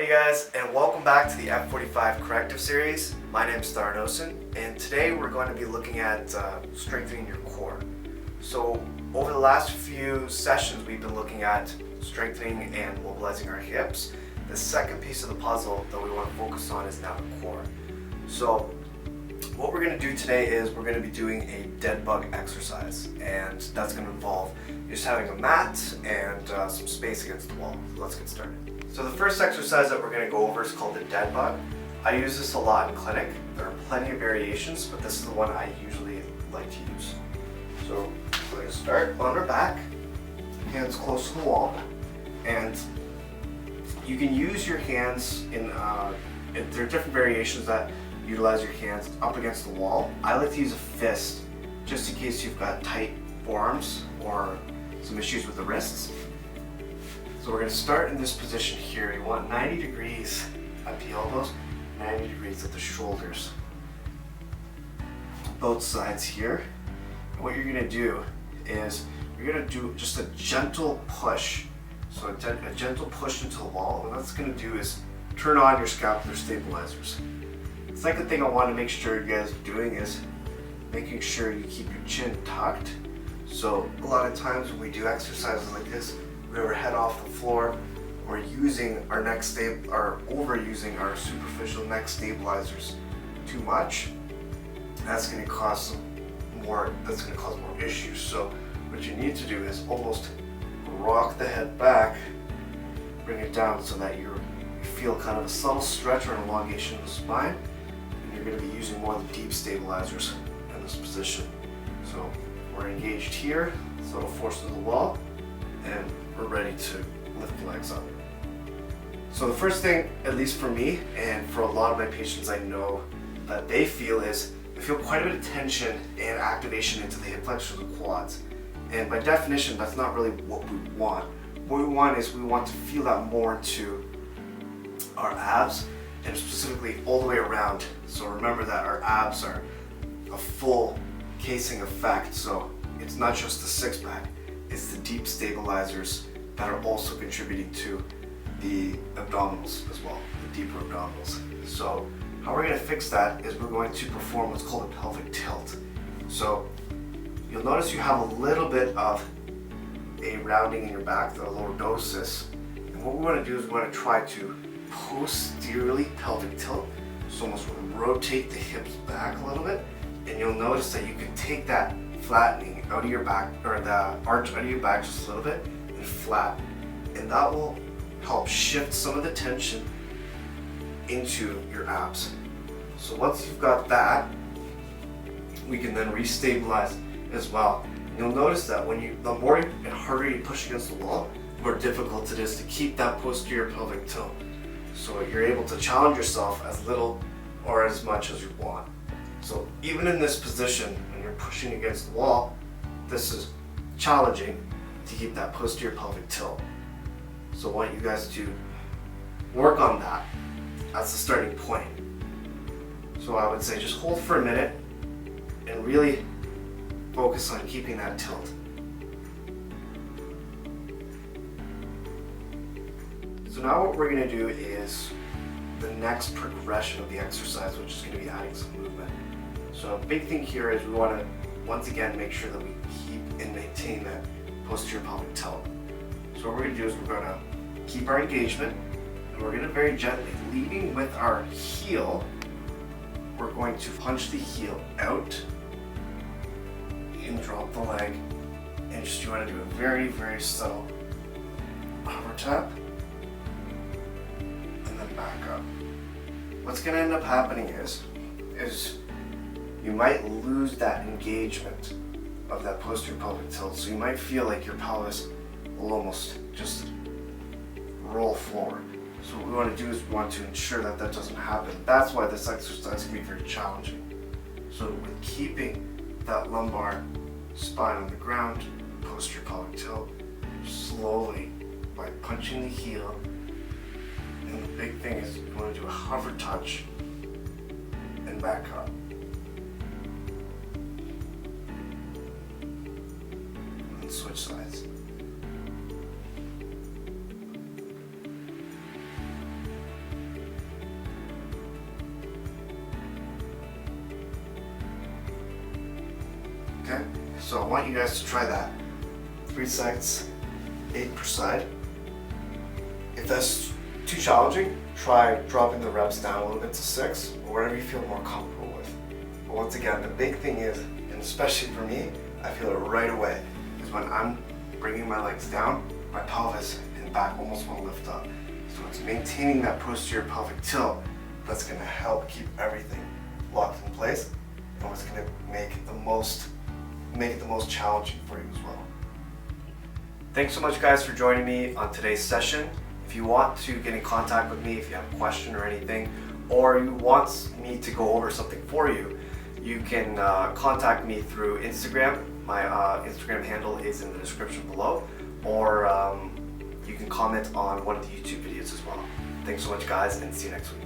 Hey guys, and welcome back to the F45 corrective series. My name is Tharnosin, and today we're going to be looking at strengthening your core. So over the last few sessions we've been looking at strengthening and mobilizing our hips. The second piece of the puzzle that we want to focus on is now the core. So what we're going to do today is we're going to be doing a dead bug exercise, and that's going to involve just having a mat and some space against the wall. Let's get started. So the first exercise that we're going to go over is called the dead bug. I use this a lot in clinic. There are plenty of variations, but this is the one I usually like to use. So we're going to start on our back, hands close to the wall, and you can use your hands in, there are different variations that utilize your hands up against the wall. I like to use a fist just in case you've got tight forearms or some issues with the wrists. So we're going to start in this position here. You want 90 degrees at the elbows, 90 degrees at the shoulders. Both sides here. And what you're going to do is you're going to do just a gentle push. So a gentle push into the wall. And what that's going to do is turn on your scapular stabilizers. The second thing I want to make sure you guys are doing is making sure you keep your chin tucked. So a lot of times when we do exercises like this, we have our head off the floor, we're using our neck overusing our superficial neck stabilizers too much. That's going to cause more issues. So what you need to do is almost rock the head back, bring it down so that you feel kind of a subtle stretch or an elongation of the spine, and you're going to be using more of the deep stabilizers in this position. So we're engaged here, so it'll force to the wall, and we're ready to lift the legs up. So the first thing, at least for me and for a lot of my patients, I know that they feel quite a bit of tension and activation into the hip flexors and quads. And by definition, that's not really what we want. What we want is we want to feel that more into our abs, and specifically all the way around. So remember that our abs are a full casing effect, so it's not just the six pack, it's the deep stabilizers that are also contributing to the abdominals as well, the deeper abdominals. So how we're going to fix that is we're going to perform what's called a pelvic tilt. So you'll notice you have a little bit of a rounding in your back, the lordosis, and what we want to do is we want to try to posteriorly pelvic tilt, so almost rotate the hips back a little bit, and you'll notice that you can take that flattening out of your back, or the arch out of your back just a little bit, and flatten, and that will help shift some of the tension into your abs. So once you've got that, we can then restabilize as well. And you'll notice that the more and harder you push against the wall, the more difficult it is to keep that posterior pelvic tilt. So you're able to challenge yourself as little or as much as you want. So even in this position, when you're pushing against the wall, this is challenging to keep that posterior pelvic tilt. So I want you guys to work on that. That's the starting point. So I would say just hold for a minute and really focus on keeping that tilt. So now what we're going to do is the next progression of the exercise, which is going to be adding some movement. So a big thing here is we want to once again make sure that we keep and maintain that posterior pelvic tilt. So what we're going to do is we're going to keep our engagement, and we're going to very gently, leading with our heel, we're going to punch the heel out and drop the leg, and you want to do a very, very subtle hover tap, and then back up. What's going to end up happening is you might lose that engagement of that posterior pelvic tilt, so you might feel like your pelvis will almost just roll forward. So what we want to do is we want to ensure that that doesn't happen. That's why this exercise can be very challenging. So with keeping that lumbar spine on the ground, posterior pelvic tilt, slowly by punching the heel, and the big thing is you want to do a hover touch and back up. And switch sides. So I want you guys to try that. 3 sets, 8 per side. If that's too challenging, try dropping the reps down a little bit to 6 or whatever you feel more comfortable with. But once again, the big thing is, and especially for me, I feel it right away, is when I'm bringing my legs down, my pelvis and back almost want to lift up. So it's maintaining that posterior pelvic tilt that's going to help keep everything locked in place, and what's going to make it the most challenging for you as well. Thanks so much, guys, for joining me on today's session. If you want to get in contact with me, if you have a question or anything, or you want me to go over something for you, you can contact me through Instagram. My Instagram handle is in the description below, or you can comment on one of the YouTube videos as well. Thanks so much, guys, and see you next week.